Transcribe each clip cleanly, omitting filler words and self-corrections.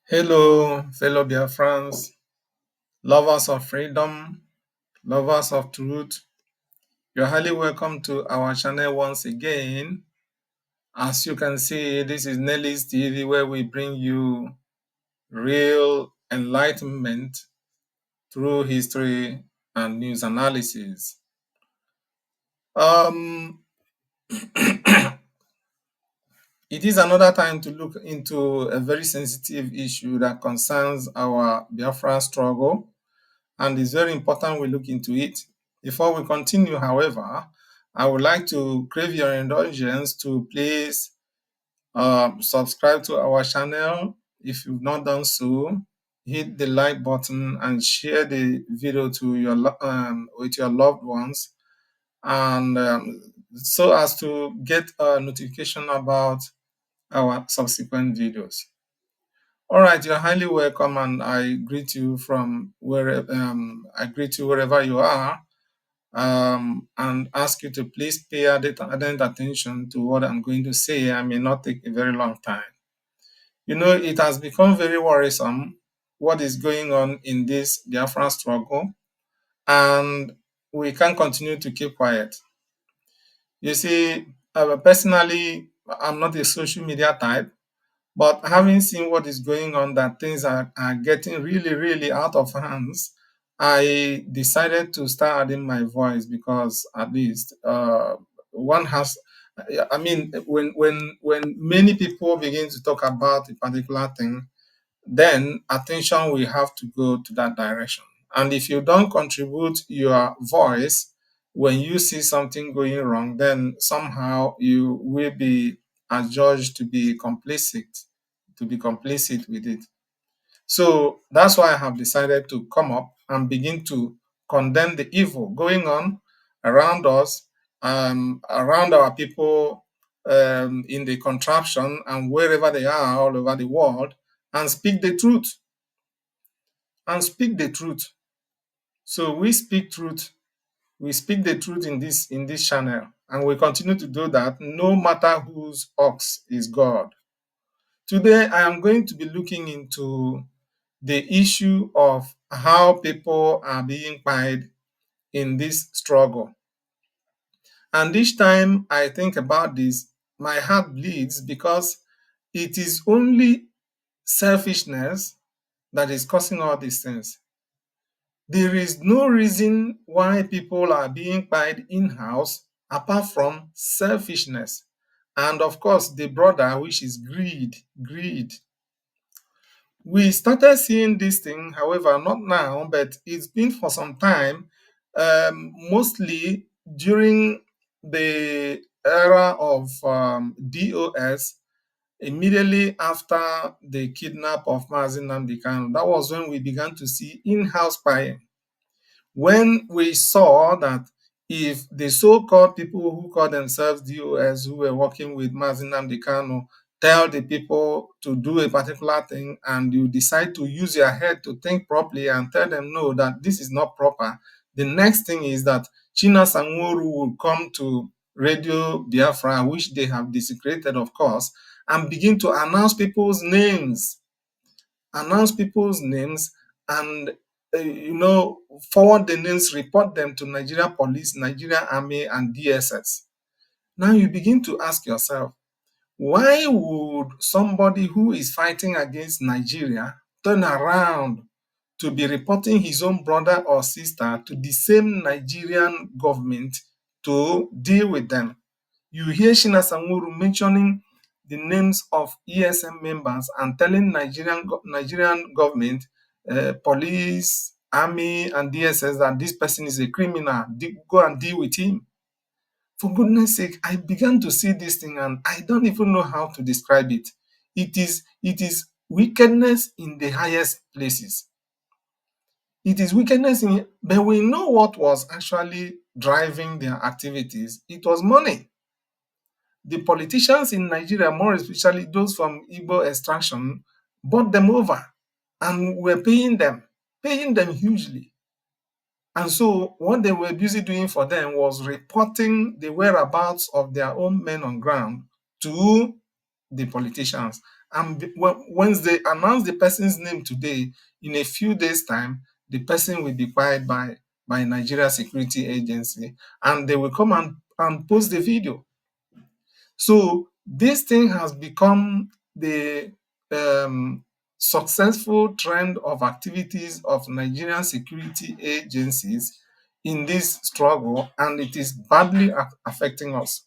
Hello, fellow Biafrans, lovers of freedom, lovers of truth. You're highly welcome to our channel once again. As you can see, this is Nelly's TV where we bring you real enlightenment through history and news analysis. Um, it is another time to look into a very sensitive issue that concerns our Biafra struggle, and it's very important we look into it. Before we continue, however, I would like to crave your indulgence to please subscribe to our channel if you've not done so. Hit the like button and share the video to with your loved ones, and so as to get a notification about our subsequent videos. All right, you're highly welcome, and I greet you from where I greet you wherever you are, and ask you to please pay ardent attention to what I'm going to say. I may not take a very long time. You know, it has become very worrisome what is going on in this Biafra struggle, and we can't continue to keep quiet. You see, personally, I'm not a social media type. But having seen what is going on, that things are getting really, really out of hands, I decided to start adding my voice because at least one has. I mean, when many people begin to talk about a particular thing, then attention will have to go to that direction. And if you don't contribute your voice when you see something going wrong, then somehow you will be adjudged to be complicit with it. So that's why I have decided to come up and begin to condemn the evil going on around us, around our people, in the contraption and wherever they are all over the world, and speak the truth. And speak the truth. So we speak truth. We speak the truth in this channel, and we continue to do that no matter whose ox is God. Today, I am going to be looking into the issue of how people are being paid in this struggle. And each time I think about this, my heart bleeds because it is only selfishness that is causing all these things. There is no reason why people are being paid in-house apart from selfishness. And of course, the brother, which is greed, greed. We started seeing this thing, however, not now, but it's been for some time, mostly during the era of DOS, immediately after the kidnap of Mazi Nnamdi Kanu. That was when we began to see in-house buying. When we saw that if the so-called people who call themselves DOS, who were working with Mazi Nnamdi Kanu, tell the people to do a particular thing, and you decide to use your head to think properly and tell them no, that this is not proper, the next thing is that China Sanworu will come to Radio Biafra, which they have desecrated, of course, and begin to announce people's names, and forward the names, report them to Nigeria Police, Nigeria Army, and DSS. Now you begin to ask yourself, why would somebody who is fighting against Nigeria turn around to be reporting his own brother or sister to the same Nigerian government to deal with them? You hear Shina Sanworu mentioning the names of ESM members and telling Nigerian government, police, army, and DSS that this person is a criminal. Go and deal with him. For goodness sake, I began to see this thing and I don't even know how to describe it. It is wickedness in the highest places. It is wickedness but we know what was actually driving their activities. It was money. The politicians in Nigeria, more especially those from Igbo extraction, bought them over and were paying them hugely. And so what they were busy doing for them was reporting the whereabouts of their own men on ground to the politicians. And once they announce the person's name today, in a few days' time, the person will be quiet by Nigeria Security Agency, and they will come and post the video. So this thing has become the successful trend of activities of Nigerian security agencies in this struggle, and it is badly affecting us.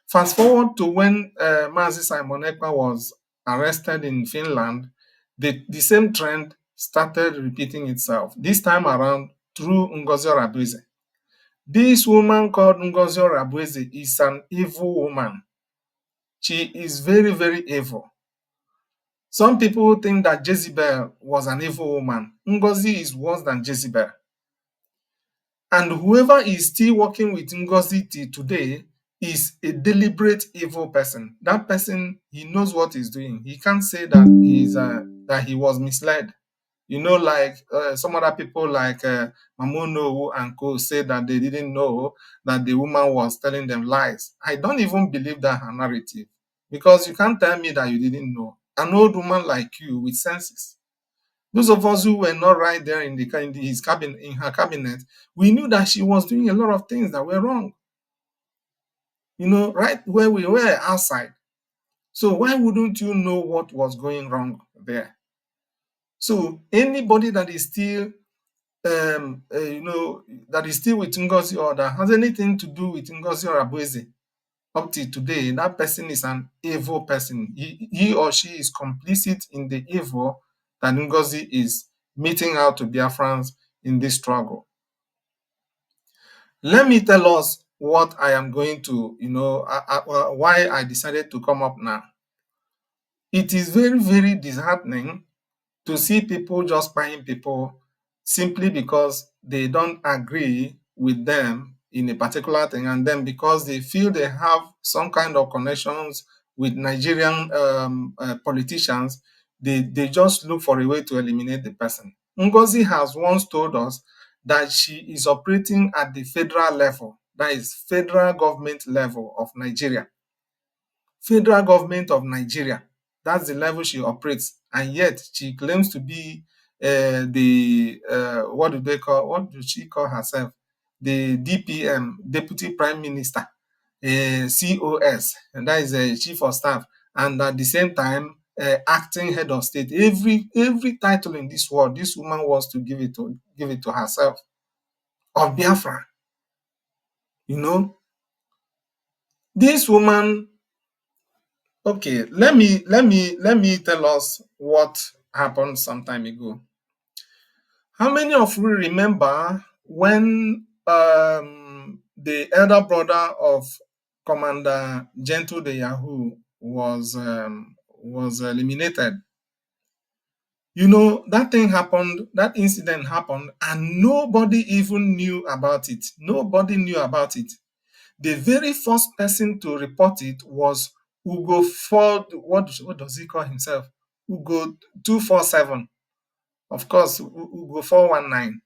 Fast forward to when Mazi Simon Ekpa was arrested in Finland, the same trend started repeating itself, this time around through Ngozi Rabueze. This woman called Ngozi Rabueze is an evil woman. She is very, very evil. Some people think that Jezebel was an evil woman. Ngozi is worse than Jezebel. And whoever is still working with Ngozi till today is a deliberate evil person. That person, he knows what he's doing. He can't say that he was misled. Like some other people like Mamono and Co say that they didn't know that the woman was telling them lies. I don't even believe that her narrative, because you can't tell me that you didn't know. An old woman like you with senses. Those of us who were not right there in her cabinet, we knew that she was doing a lot of things that were wrong. Right where we were outside. So why wouldn't you know what was going wrong there? So anybody that is still that is still with Ngozi or that has anything to do with Ngozi or Rabueze up till today, that person is an evil person. He or she is complicit in the evil that Ngozi is meting out to Biafrans in this struggle. Let me tell us what I am going to, why I decided to come up now. It is very, very disheartening to see people just buying people simply because they don't agree with them in a particular thing, and then because they feel they have some kind of connections with Nigerian politicians, they just look for a way to eliminate the person. Ngozi has once told us that she is operating at the federal level, that is federal government level of Nigeria. Federal government of Nigeria. That's the level she operates, and yet she claims to be what do she call herself? The DPM, Deputy Prime Minister, COS, and that is a Chief of Staff, and at the same time, acting head of state. Every title in this world, this woman wants to give it to herself. Of Biafra, this woman. Okay, let me tell us what happened some time ago. How many of you remember when the elder brother of Commander Gentle the Yahoo was eliminated? That thing happened, that incident happened, and nobody even knew about it. Nobody knew about it. The very first person to report it was Ugo Ford. What does he call himself? Ugo 247. Of course, Ugo 419.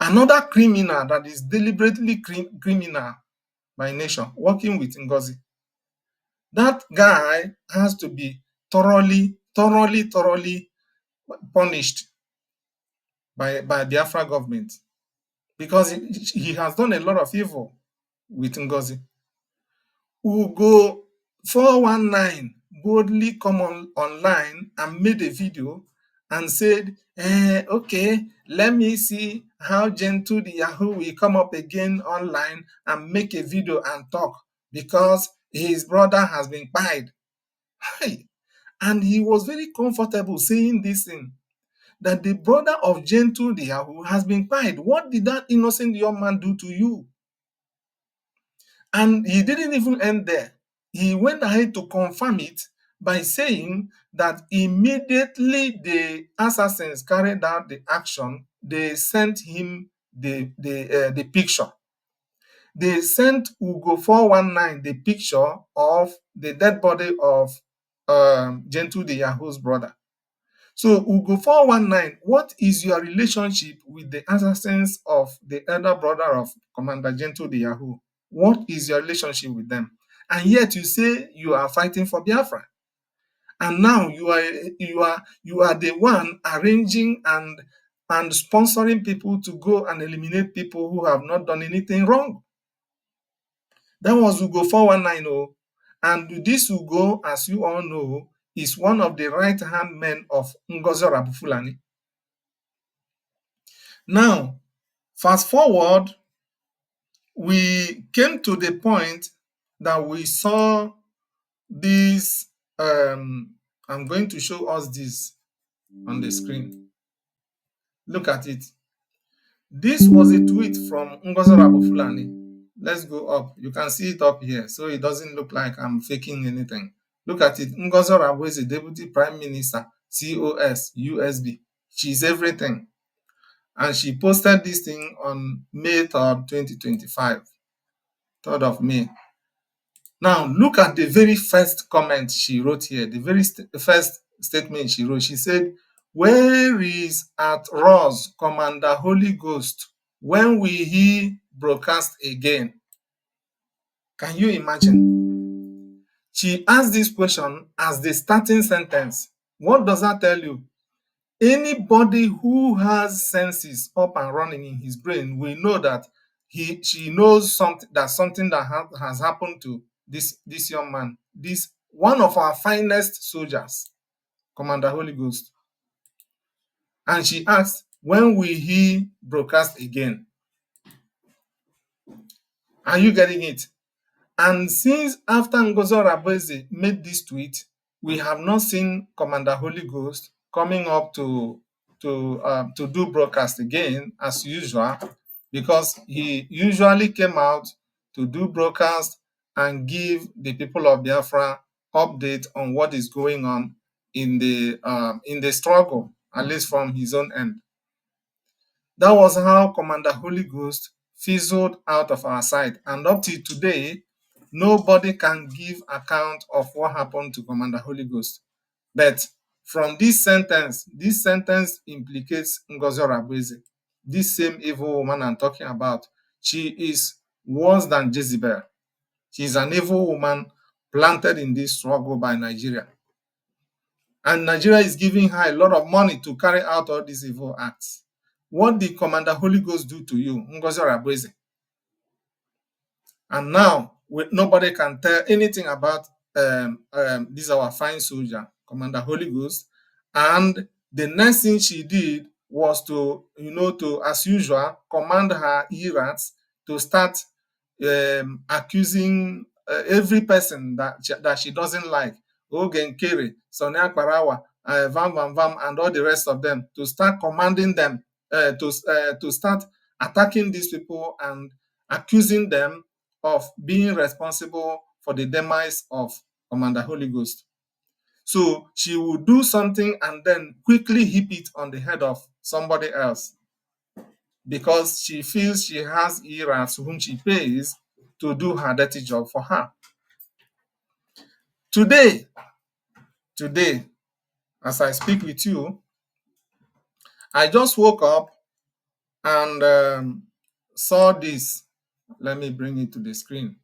Another criminal that is deliberately criminal by nature, working with Ngozi. That guy has to be thoroughly punished by Biafra government, because he has done a lot of evil with Ngozi. Ugo 419 boldly come online and made a video and said, okay, let me see how Gentle the Yahoo will come up again online and make a video and talk, because his brother has been pied. And he was very comfortable saying this thing, that the brother of Gentle the Yahoo has been pied. What did that innocent young man do to you? And he didn't even end there. He went ahead to confirm it by saying that immediately the assassins carried out the action, they sent him the picture. They sent Ugo 419 the picture of the dead body of Gentle the Yahoo's brother. So Ugo 419, what is your relationship with the assassins of the elder brother of Commander Gentle the Yahoo? What is your relationship with them? And yet you say you are fighting for Biafra. And now you are the one arranging and sponsoring people to go and eliminate people who have not done anything wrong. That was Ugo 419. Oh. And this Ugo, as you all know, is one of the right-hand men of Ngozi Rabufulani. Now, fast forward, we came to the point that we saw this. I'm going to show us this on the screen. Look at it. This was a tweet from Ngozi Rabufulani. Let's go up. You can see it up here, so it doesn't look like I'm faking anything. Look at it. Ngozi Rabu is the Deputy Prime Minister, COS, USB. She's everything. And she posted this thing on May 3rd, 2025. 3rd of May. Now, look at the very first comment she wrote here. The very first statement she wrote. She said, "Where is at Ross Commander Holy Ghost? When will he broadcast again?" Can you imagine? She asked this question as the starting sentence. What does that tell you? Anybody who has senses up and running in his brain will know that she knows something that has happened to this young man, this one of our finest soldiers, Commander Holy Ghost. And she asked, when will he broadcast again? Are you getting it? And since after Ngozi Rabeze made this tweet, we have not seen Commander Holy Ghost coming up to do broadcast again as usual, because he usually came out to do broadcast and give the people of Biafra update on what is going on in the struggle, at least from his own end. That was how Commander Holy Ghost fizzled out of our sight, and up to today, nobody can give account of what happened to Commander Holy Ghost. But from this sentence implicates Ngozi Rabeze, this same evil woman I'm talking about. She is worse than Jezebel. She is an evil woman planted in this struggle by Nigeria. And Nigeria is giving her a lot of money to carry out all these evil acts. What did Commander Holy Ghost do to you, Ngozi Rabeze? And now nobody can tell anything about this our fine soldier, Commander Holy Ghost. And the next thing she did was to, as usual, command her ERATs to start accusing every person that she doesn't like. Ogen Kere, Sonia Karawa, Vam Vam Vam, and all the rest of them, to start commanding them to start attacking these people and accusing them of being responsible for the demise of Commander Holy Ghost. So she will do something and then quickly heap it on the head of somebody else, because she feels she has ERAs whom she pays to do her dirty job for her. Today, as I speak with you, I just woke up and saw this. Let me bring it to the screen.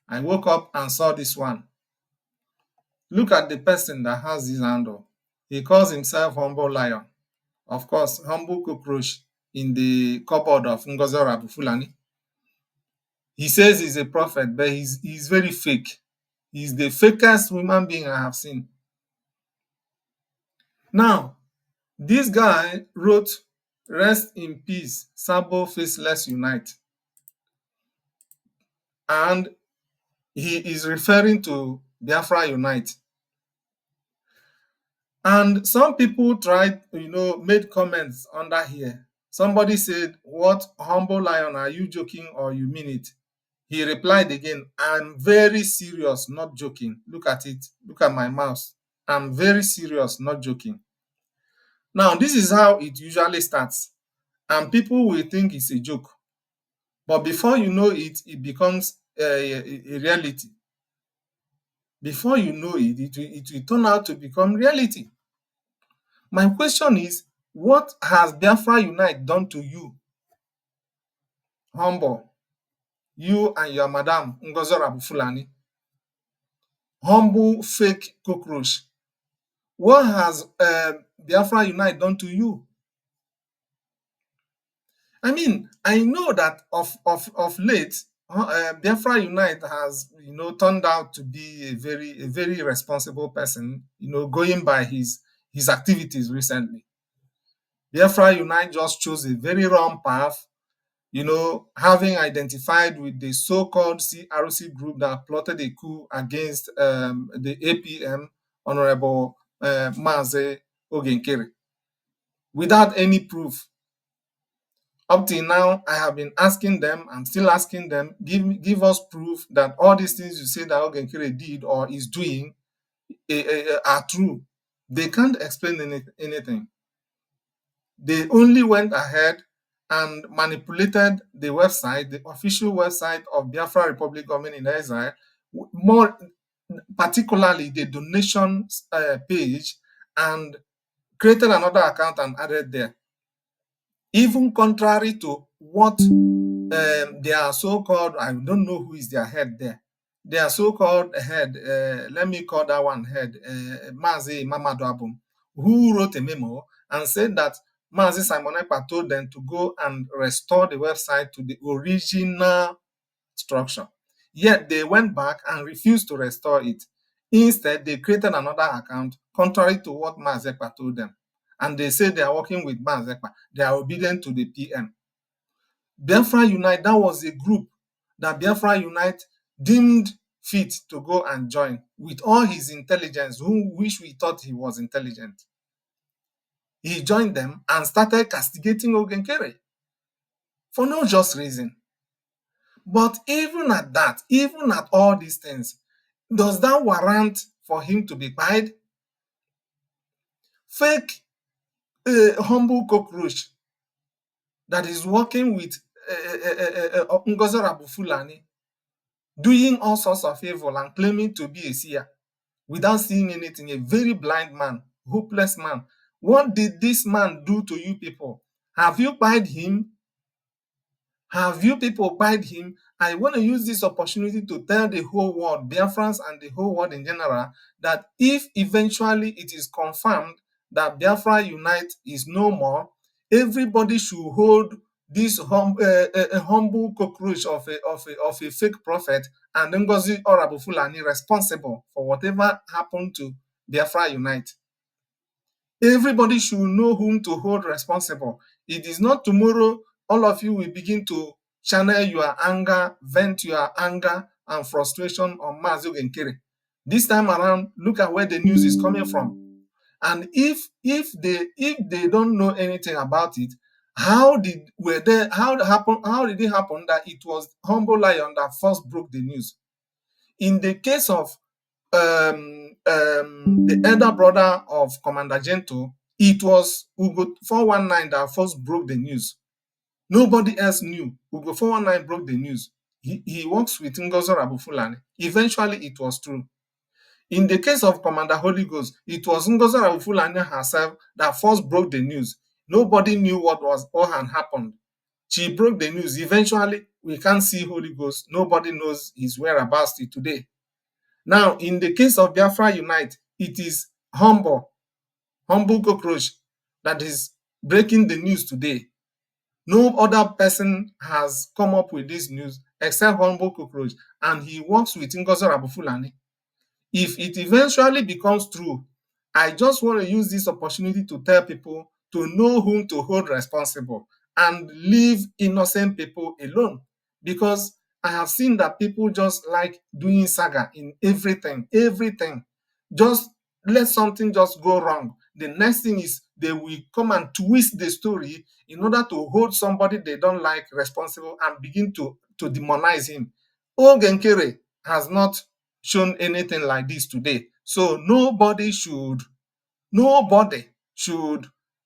I woke up and saw this one. Look at the person that has this handle. He calls himself Humble Lion. Of course, Humble Cockroach in the cupboard of Ngozi Rabufulani. He says he's a prophet, but he's very fake. He's the fakest human being I have seen. Now, this guy wrote, "Rest in peace, Sabo Faceless Unite." And he is referring to Biafra Unite. And some people tried, made comments under here. Somebody said, "What, Humble Lion, are you joking or you mean it?" He replied again, "I'm very serious, not joking. Look at it. Look at my mouse. I'm very serious, not joking." Now, this is how it usually starts. And people will think it's a joke. But before you know it, it becomes a reality. Before you know it, it will turn out to become reality. My question is, what has Biafra Unite done to you? Humble, you and your madam, Ngozi Rabufulani. humble fake cockroach. What has Biafra Unite done to you? I mean, I know that of late, Biafra Unite has, turned out to be a very responsible person, going by his activities recently. Biafra Unite just chose a very wrong path, having identified with the so-called CRC group that plotted a coup against the APM, Honorable Maze Ogenkere, without any proof. Up till now, I have been asking them, I'm still asking them, give us proof that all these things you say that Ogenkere did or is doing are true. They can't explain anything. They only went ahead and manipulated the website, the official website of Biafra Republic Government in Exile, more particularly the donations page, and created another account and added there. Even contrary to what their so-called, I don't know who is their head there, their so-called head, let me call that one head, Mazi Mamadou Abum, who wrote a memo and said that Mazi Simon Ekpa told them to go and restore the website to the original structure. Yet they went back and refused to restore it. Instead, they created another account contrary to what Mazi Ekpa told them. And they say they are working with Mazi Ekpa. They are obedient to the PM. Biafra Unite, that was a group that Biafra Unite deemed fit to go and join with all his intelligence, which we thought he was intelligent. He joined them and started castigating Ogenkere for no just reason. But even at that, even at all these things, does that warrant for him to be fired? Fake humble cockroach that is working with Ngozi Fulani, doing all sorts of evil and claiming to be a seer without seeing anything, a very blind man, hopeless man. What did this man do to you people? Have you buyed him? Have you people buyed him? I want to use this opportunity to tell the whole world, Biafrans and the whole world in general, that if eventually it is confirmed that Biafra Unite is no more, everybody should hold this humble cockroach of a fake prophet and Ngozi Fulani responsible for whatever happened to Biafra Unite. Everybody should know whom to hold responsible. It is not tomorrow all of you will begin to channel your anger, vent your anger and frustration on Mazi Ogenkere. This time around, look at where the news is coming from. And if they don't know anything about it, how did it happen that it was Humble Lion that first broke the news? In the case of the elder brother of Commander Gento, it was Ugo 419 that first broke the news. Nobody else knew. Ugo 419 broke the news. He works with Ngozi Fulani. Eventually, it was true. In the case of Commander Holy Ghost, it was Ngozi Fulani herself that first broke the news. Nobody knew what had happened. She broke the news. Eventually, we can't see Holy Ghost. Nobody knows his whereabouts today. Now, in the case of Biafra Unite, it is humble cockroach that is breaking the news today. No other person has come up with this news except humble cockroach, and he works with Ngozi Fulani. If it eventually becomes true, I just want to use this opportunity to tell people to know whom to hold responsible and leave innocent people alone, because I have seen that people just like doing saga in everything. Just let something just go wrong. The next thing is they will come and twist the story in order to hold somebody they don't like responsible and begin to demonize him. Ogenkere has not shown anything like this today. So nobody should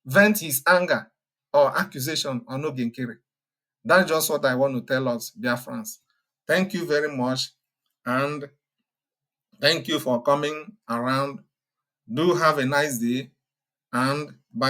vent his anger or accusation on Ogenkere. That's just what I want to tell us, Biafrans. Thank you very much, and thank you for coming around. Do have a nice day, and